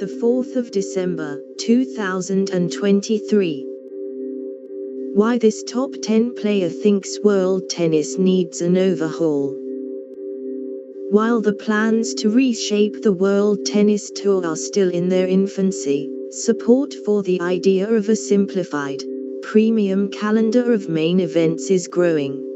the 4th of December, 2023. Why this top 10 player thinks world tennis needs an overhaul. While the plans to reshape the World Tennis Tour are still in their infancy, support for the idea of a simplified, premium calendar of main events is growing.